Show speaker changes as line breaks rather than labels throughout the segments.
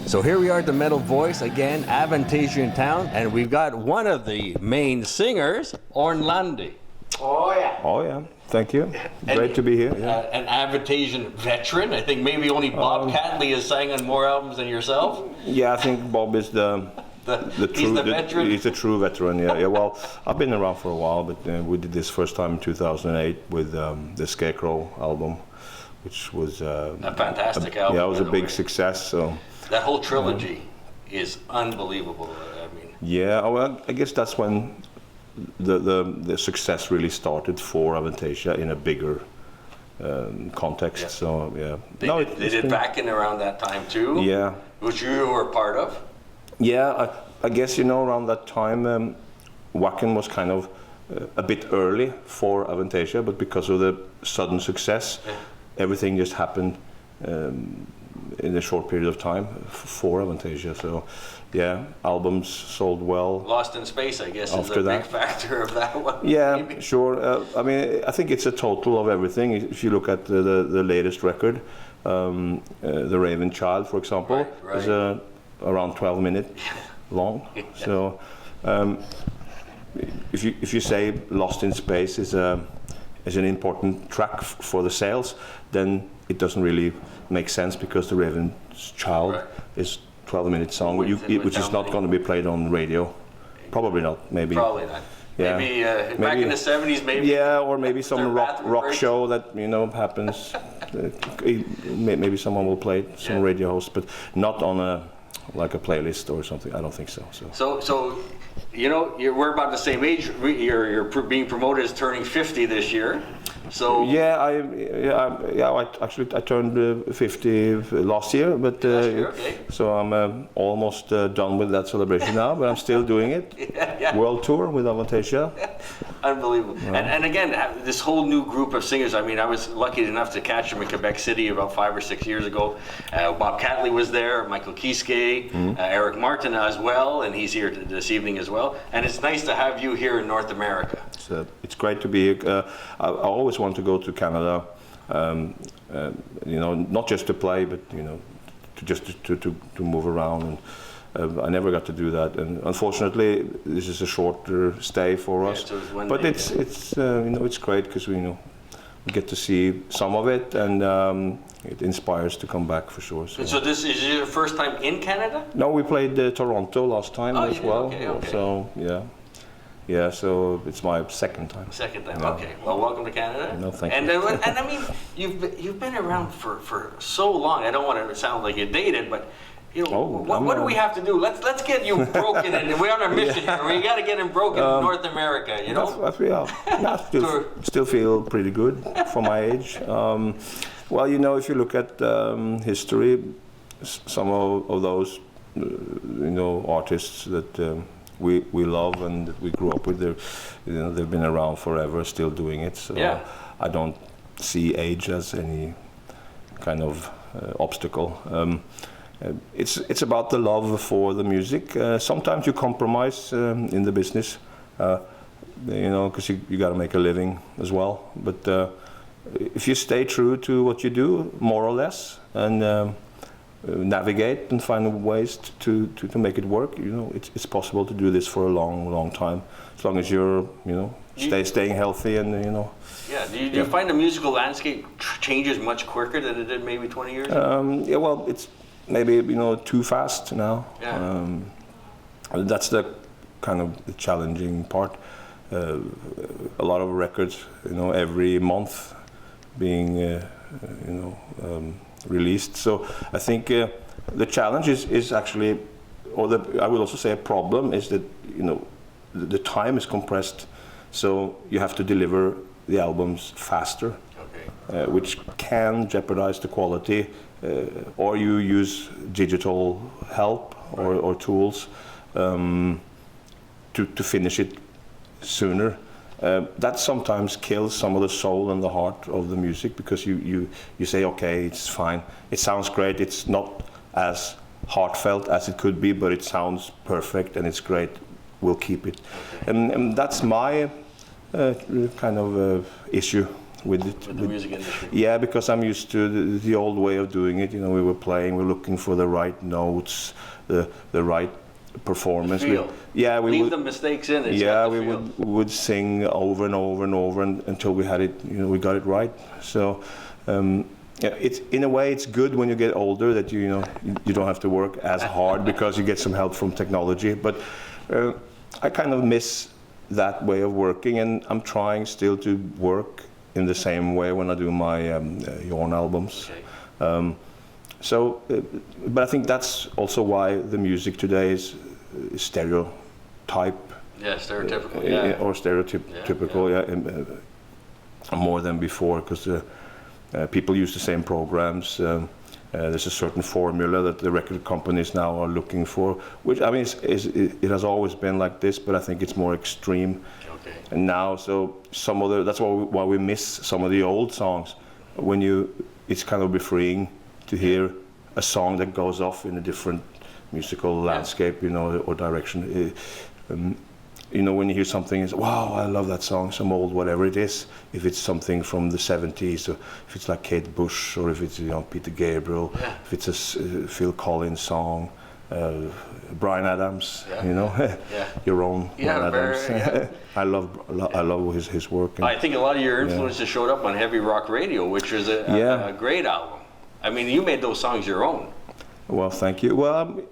So here we are at the Metal Voice again, Avantasia in town, and we've got one of the main singers, Jorn Lande.
Oh yeah.
Oh yeah. Thank you. Great to be here. Yeah.
An Avantasian veteran. I think maybe only Bob Catley has sang on more albums than yourself.
Yeah, I think Bob is the
veteran.
He's a true veteran. Yeah. Yeah. Well, I've been around for a while, but we did this first time in 2008 with the Scarecrow album, which was
a fantastic album.
Yeah, it was a big success. So
that whole trilogy is unbelievable. I mean.
Yeah. Well, I guess that's when the success really started for Avantasia in a bigger context. Yeah. So yeah.
They did back in around that time too.
Yeah.
Which you were part of.
Yeah, I guess around that time, Wacken was kind of a bit early for Avantasia, but because of the sudden success, everything just happened in a short period of time for Avantasia. So, yeah, albums sold well.
Lost in Space, I guess, is a big factor of that one.
Yeah, maybe. Sure. I mean, I think it's a total of everything. If you look at the latest record, The Raven Child, for example, is around 12 minutes long. So, if you say Lost in Space is an important track for the sales, then it doesn't really make sense because The Raven's Child is 12-minute song, which is not going to be played on radio. Probably not. Maybe.
Probably not.
Yeah.
Maybe back in the 70s, maybe.
Yeah, or maybe some rock show that happens. Maybe someone will play it, some radio host, but not on a playlist or something. I don't think so.
So we're about the same age. You're being promoted as turning 50 this year. So I turned 50 last year, but so I'm almost done with that celebration now. But I'm still doing it. World tour with Avantasia. Unbelievable. And again, this whole new group of singers. I mean, I was lucky enough to catch them in Quebec City about 5 or 6 years ago. Bob Catley was there, Michael Kiske, Eric Martin as well, and he's here this evening as well. And it's nice to have you here in North America.
It's great to be here. I always want to go to Canada, not just to play, but to move around. And I never got to do that, and unfortunately, this is a shorter stay for us. So but it's great because we get to see some of it, and it inspires to come back for sure.
So this is your first time in Canada?
No, we played Toronto last time as well.
Okay.
So yeah. Yeah, so it's my second time.
Second time, okay. Well, welcome to Canada.
No, thank you.
And I mean, you've been around for so long. I don't want to sound like you're dated, but what do we have to do? Let's get you broken, and we're on a mission here. We got to get him broken in North America.
I still feel pretty good for my age. Well, if you look at history, some of those artists that. We love and that we grew up with. They've been around forever, still doing it. So I don't see age as any kind of obstacle. It's about the love for the music. Sometimes you compromise in the business, because you got to make a living as well. But if you stay true to what you do, more or less, and navigate and find ways to make it work. It's possible to do this for a long time, as long as you're staying healthy and
Yeah. Do you find the musical landscape changes much quicker than it did maybe 20 years
ago? Yeah. Well, it's maybe too fast now.
Yeah.
That's the kind of the challenging part. A lot of records, every month being released. So I think the challenge is actually, I would also say a problem, is that the time is compressed, so you have to deliver the albums faster, which can jeopardize the quality, or you use digital help or tools to finish it sooner. That sometimes kills some of the soul and the heart of the music, because you say, okay, it's fine, it sounds great, it's not as heartfelt as it could be, but it sounds perfect and it's great, we'll keep it. And that's my kind of issue
with
the music industry.
Yeah, because I'm used to the old way of doing it. You know, we were playing, we're looking for the right notes, the right performance.
Feel.
Yeah, we
leave
would,
the mistakes in. It's
yeah,
got the
we
feel.
would sing over and over and over until we had it. You know, we got it right. So. Yeah, it's in a way it's good when you get older that you know you don't have to work as hard because you get some help from technology. But I kind of miss that way of working, and I'm trying still to work in the same way when I do my Jorn albums.
Okay.
But I think that's also why the music today is stereotype.
Yeah, stereotypical. Yeah.
Or stereotypical. Yeah, more than before because. People use the same programs. There's a certain formula that the record companies now are looking for, which I mean, it has always been like this, but I think it's more extreme.
Okay.
And now, so that's why we miss some of the old songs. It's kind of freeing to hear a song that goes off in a different musical landscape, you know, or direction. You know, when you hear something, it's wow, I love that song, some old whatever it is. If it's something from the 70s, or if it's like Kate Bush, or if it's Peter Gabriel, if it's a Phil Collins song, Bryan Adams, you know, your own Bryan Adams. I love his work.
I think a lot of your influences showed up on Heavy Rock Radio, which was a great album. I mean, you made those songs your own.
Well, thank you. Well,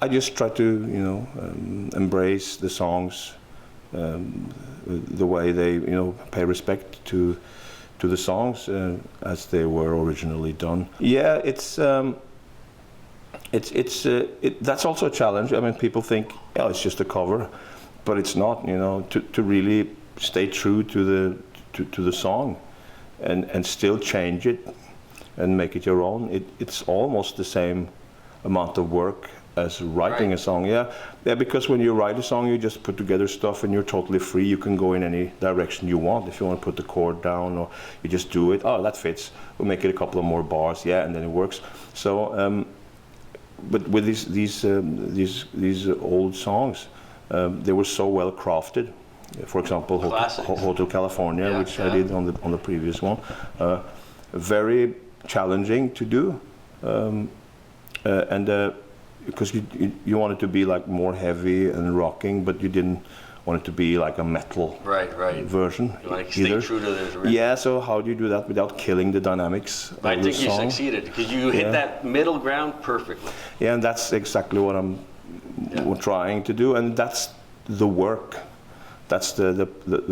I just try to, you know, embrace the songs the way they, you know, pay respect to the songs as they were originally done. Yeah, that's also a challenge. I mean, people think, oh, it's just a cover, but it's not. You know, to really stay true to the song, and still change it and make it your own. It's almost the same amount of work as writing a song. Yeah, because when you write a song, you just put together stuff and you're totally free. You can go in any direction you want. If you want to put the chord down, or you just do it. Oh, that fits. We'll make it a couple of more bars. Yeah, and then it works. So, but with these old songs, they were so well crafted. For example, Hotel California, which I did on the previous one, very challenging to do, and. Because you want it to be like more heavy and rocking, but you didn't want it to be like a metal version.
You want to stay true to the original.
Yeah, so how do you do that without killing the dynamics of the song?
I think you succeeded, because you hit that middle ground perfectly.
Yeah, and that's exactly what I'm trying to do, and that's the work. That's the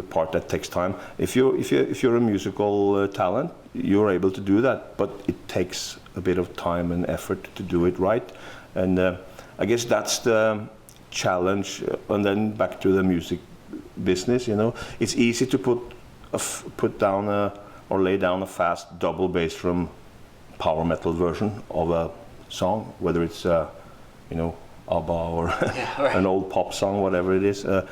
part that takes time. If you're a musical talent, you're able to do that, but it takes a bit of time and effort to do it right. And I guess that's the challenge. And then back to the music business, you know, it's easy to put down or lay down a fast double bass drum power metal version of a song, whether it's you know, ABBA or an old pop song, whatever it is. That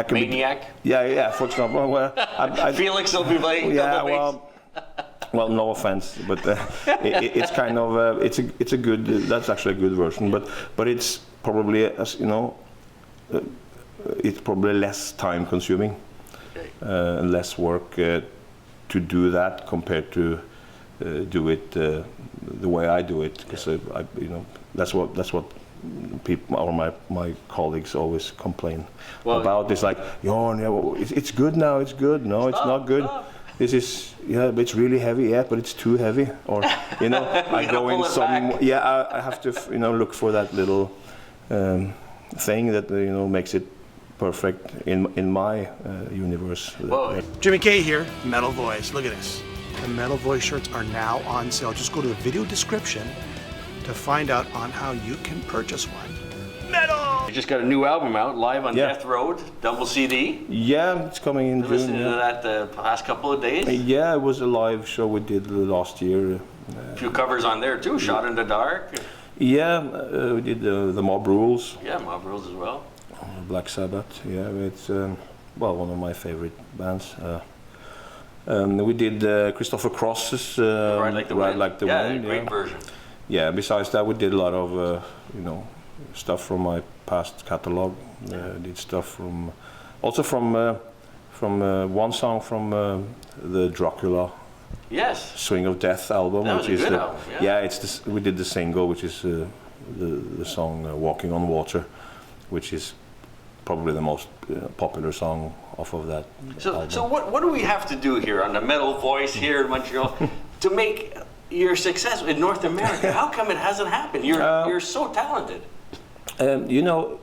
can
Maniac.
Yeah. For example, well,
Felix will be playing double bass.
Well, no offense, but it's kind of it's a good. That's actually a good version, but it's probably, as you know, it's probably less time consuming, and less work to do that compared to do it the way I do it, because you know, that's what people or my colleagues always complain about. It's like, Jorn, it's good now. It's good. No, it's not good. This is, but it's really heavy. Yeah, but it's too heavy. Or, you know, I go in some. Yeah, I have to, you know, look for that little thing that, you know, makes it perfect in my universe.
Jimmy K here, Metal Voice. Look at this. The Metal Voice shirts are now on sale. Just go to the video description to find out on how you can purchase one. Metal!
You just got a new album out, live on Deth Road, double CD.
Yeah, it's coming in June.
Listening to that the past couple of days.
Yeah, it was a live show we did last year.
A few covers on there too, Shot in the Dark.
Yeah, we did the Mob Rules.
Yeah, Mob Rules as well.
Black Sabbath, yeah, it's well, one of my favorite bands. We did Christopher Cross's
Ride Like the Wind.
Yeah,
great version.
Yeah, besides that, we did a lot of you know, stuff from my past catalog. Did stuff from
from one song from the Dracula.
Yes.
Swing of Death album,
that was
which
a
is
good album, yeah.
it's this, we did the single, which is the song "Walking on Water," which is probably the most popular song off of that album.
So what do we have to do here on the Metal Voice here in Montreal to make your success in North America? How come it hasn't happened? You're so talented.
You know,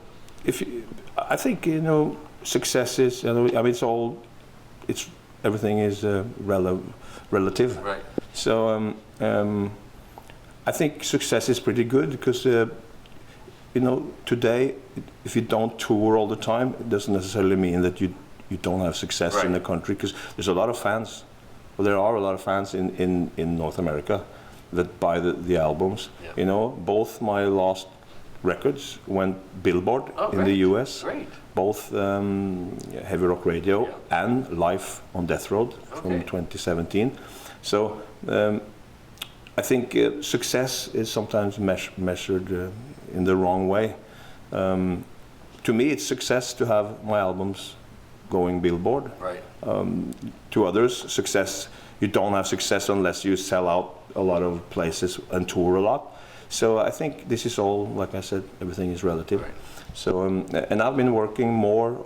I think success is. I mean, everything is relative.
Right.
So I think success is pretty good because today, if you don't tour all the time, it doesn't necessarily mean that you don't have success
right.
in the country, because there's a lot of fans. Well, there are a lot of fans in North America that buy the albums.
Yeah.
Both my last records went Billboard in the US.
Great.
Both Heavy Rock Radio and Live on Deth Road from 2017. So I think success is sometimes measured in the wrong way. To me, it's success to have my albums going Billboard.
Right.
To others, success, you don't have success unless you sell out a lot of places and tour a lot. So I think this is all, like I said, everything is relative.
Right.
So and I've been working more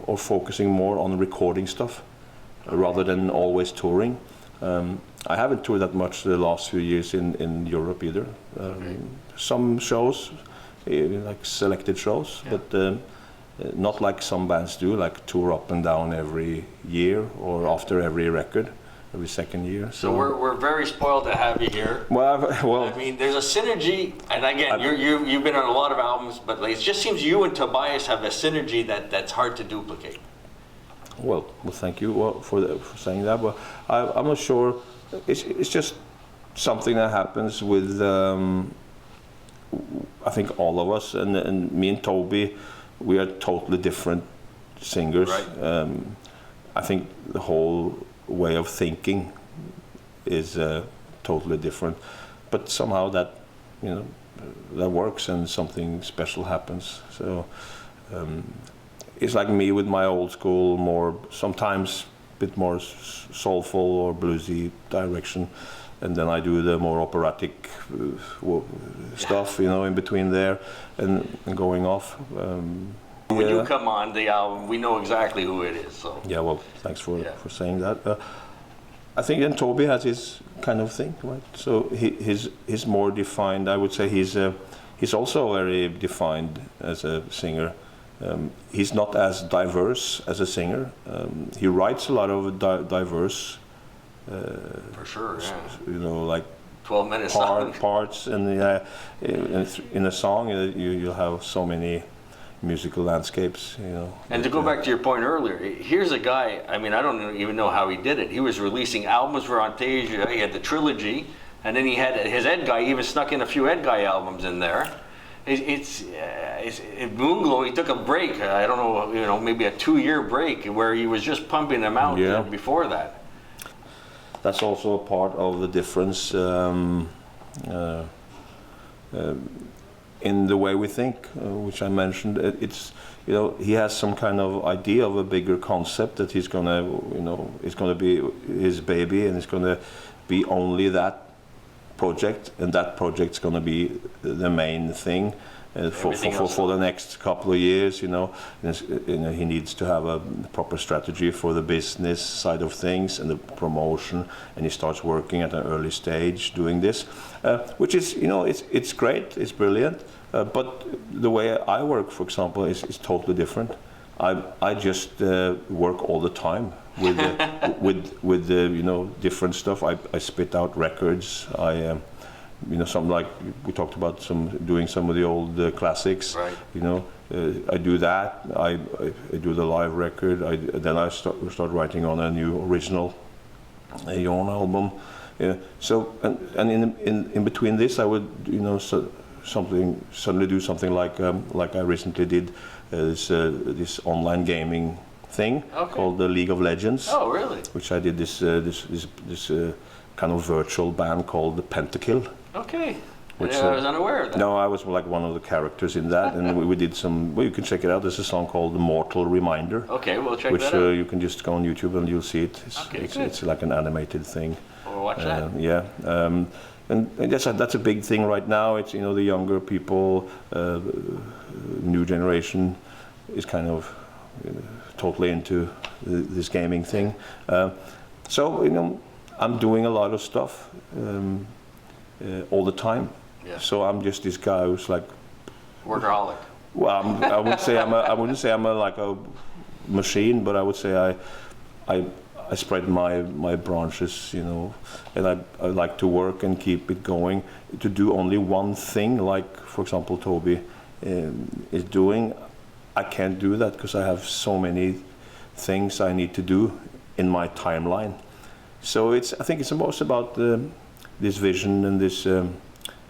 or focusing more on recording stuff rather than always touring. I haven't toured that much the last few years in Europe either. Some shows, like selected shows, but not like some bands do, like tour up and down every year or after every record, every second year.
So we're very spoiled to have you here.
Well,
I mean, there's a synergy, and again, you've been on a lot of albums, but it just seems you and Tobias have a synergy that's hard to duplicate.
Well, thank you for saying that. But I'm not sure. It's just something that happens with I think all of us, and me and Toby, we are totally different singers.
Right.
I think the whole way of thinking is totally different, but somehow that that works and something special happens. So it's like me with my old school, more sometimes a bit more soulful or bluesy direction, and then I do the more operatic stuff, in between there and going off.
When you come on the album, we know exactly who it is. So
yeah, well, thanks for saying that. I think then Toby has his kind of thing, right? So he's more defined. I would say he's also very defined as a singer. He's not as diverse as a singer. He writes a lot of diverse.
For sure, yeah.
Like
12-minute
parts, and in a song you'll have so many musical landscapes,
And to go back to your point earlier, here's a guy, I mean, I don't even know how he did it. He was releasing albums for Avantasia, he had the trilogy, and then he had his Ed Guy, even snuck in a few Ed Guy albums in there. It's Moonglow, he took a break, I don't know, maybe a 2-year break where he was just pumping them out before that.
That's also a part of the difference in the way we think, which I mentioned. It's he has some kind of idea of a bigger concept that he's gonna it's gonna be his baby, and it's gonna be only that project, and that project's gonna be the main thing for the next couple of years. He needs to have a proper strategy for the business side of things and the promotion, and he starts working at an early stage doing this, which is it's great, it's brilliant, but the way I work, for example, is totally different. I just work all the time with different stuff. I spit out records. Something like we talked about, doing some of the old classics.
Right.
I do that. I do the live record. Then I start writing on a new original Jorn album. So and in between this, I would suddenly do something like I recently did this online gaming thing called the League of Legends.
Oh, really?
Which I did this kind of virtual band called the Pentakill.
Okay. Which I was unaware of that.
No, I was like one of the characters in that, and we did some. Well, you can check it out. There's a song called "Mortal Reminder."
Okay, we'll check
which
that out.
You can just go on YouTube and you'll see it. It's like an animated thing.
We'll watch that.
Yeah, and that's a big thing right now. It's the younger people, new generation, is kind of totally into this gaming thing. So I'm doing a lot of stuff all the time.
Yeah.
So I'm just this guy who's like
workaholic.
Well, I wouldn't say I wouldn't say I'm like a machine, but I would say I spread my branches, and I like to work and keep it going. To do only one thing, like for example Toby is doing, I can't do that because I have so many things I need to do in my timeline. So I think it's most about this vision and this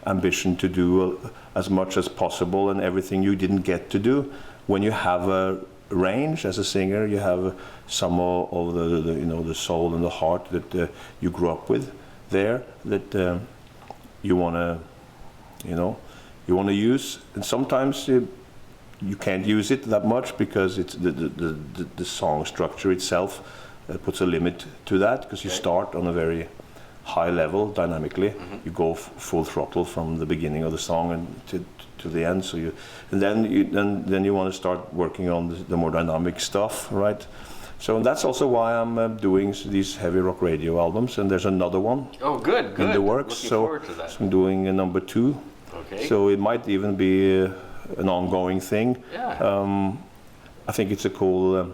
ambition to do as much as possible and everything you didn't get to do. When you have a range as a singer, you have some of the soul and the heart that you grew up with there, that you want to use, and sometimes you can't use it that much because it's the song structure itself puts a limit to that, because you start on a very high level dynamically. You go full throttle from the beginning of the song and to the end. So then you want to start working on the more dynamic stuff, right? So that's also why I'm doing these heavy rock radio albums, and there's another one.
Oh, good.
In the works.
Looking forward to that.
So I'm doing a number 2.
Okay.
So it might even be an ongoing thing.
Yeah.
I think it's a cool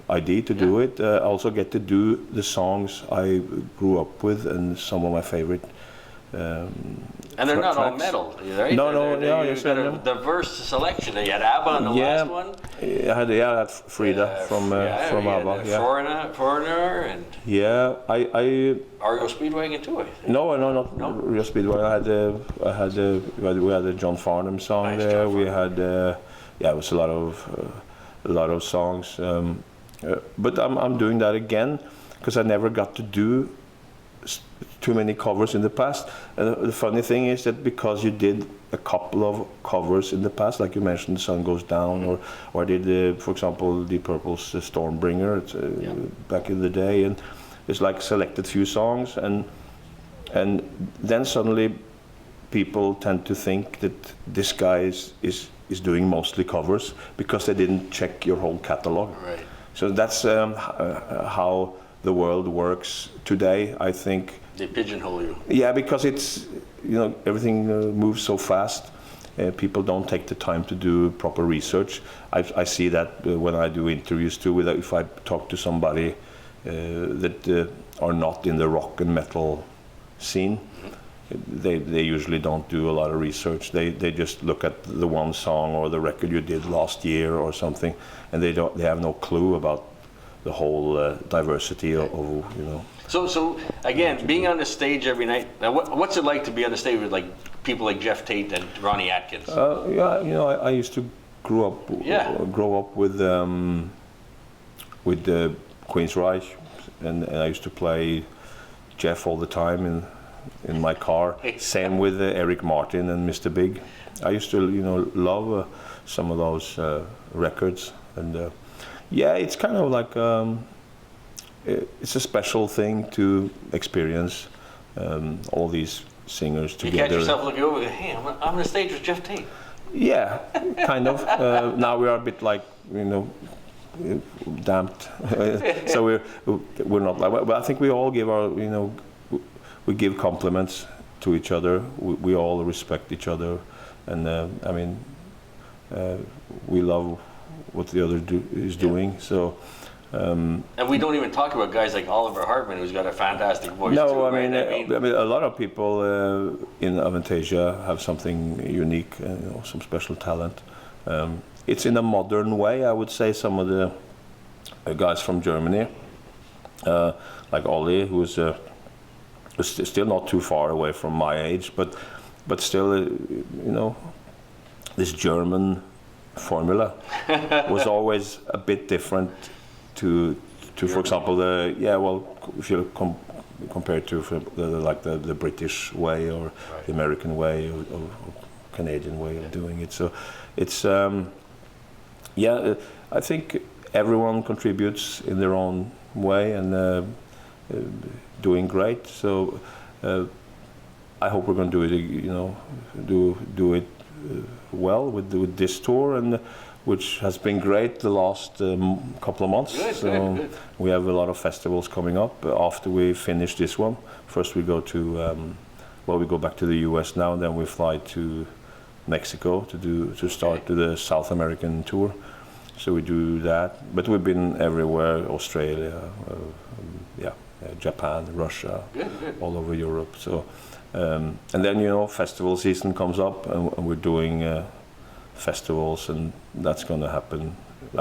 idea to do it. I also get to do the songs I grew up with and some of my favorite.
And they're not all
tracks.
metal, right? You've got a diverse selection. You had ABBA on the last one.
I had Frida from ABBA.
Foreigner and REO Speedwagon too, I think.
No, not REO Speedwagon. We had a John Farnham song
Nice
there.
John
We had it was a lot of songs. But I'm doing that again because I never got to do too many covers in the past. And the funny thing is that because you did a couple of covers in the past, like you mentioned, The Sun Goes Down, or I did, for example, Deep Purple's Stormbringer back in the day, and it's like selected few songs, and then suddenly people tend to think that this guy is doing mostly covers because they didn't check your whole catalog.
Right.
So that's how the world works today, I think.
They pigeonhole you.
Yeah, because it's everything moves so fast. People don't take the time to do proper research. I see that when I do interviews too. If I talk to somebody that are not in the rock and metal scene, they usually don't do a lot of research. They just look at the one song or the record you did last year or something, and they have no clue about the whole diversity of
So again, being on the stage every night. Now, what's it like to be on the stage with like people like Jeff Tate and Ronnie Atkins?
I used to grow up with Queensryche, and I used to play Jeff all the time in my car. Same with Eric Martin and Mr. Big. I used to love some of those records, and it's kind of like it's a special thing to experience all these singers together.
You catch yourself looking over, hey, I'm on the stage with Jeff Tate.
Yeah, kind of. Now we are a bit like damped, so we're not like. But I think we all give we give compliments to each other. We all respect each other, and we love what the other is doing. So.
And we don't even talk about guys like Oliver Hartman, who's got a fantastic voice.
No,
too,
I mean, a lot of people in Avantasia have something unique, some special talent. It's in a modern way, I would say. Some of the guys from Germany, like Ollie, who's still not too far away from my age, but still, this German formula was always a bit different to for example, if you compared to the British way or the American way or Canadian way of doing it. So it's I think everyone contributes in their own way and doing great. So I hope we're going to do it, do it well with this tour, and which has been great the last couple of months.
Good.
We have a lot of festivals coming up after we finish this one. First we go to we go back to the US now, and then we fly to Mexico to start the South American tour. So we do that, but we've been everywhere: Australia, Japan, Russia, all over Europe. So and then festival season comes up, and we're doing festivals, and that's going to happen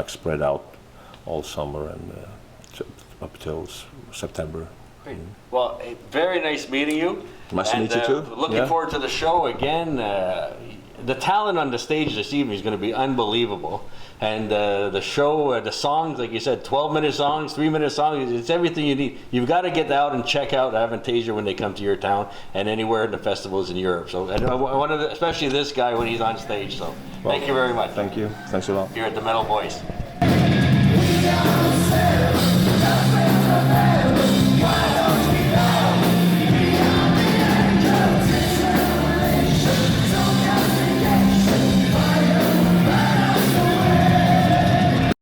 spread out all summer and up till September.
Great. Well, very nice meeting you.
Nice to meet you too.
Looking forward to the show again. The talent on the stage this evening is going to be unbelievable. And the show, the songs, like you said, 12-minute songs, 3-minute songs, it's everything you need. You've got to get out and check out Avantasia when they come to your town and anywhere in the festivals in Europe. So I wanted to, especially this guy when he's on stage. So thank you very much.
Thank you. Thanks a lot.
Here at the Metal Voice.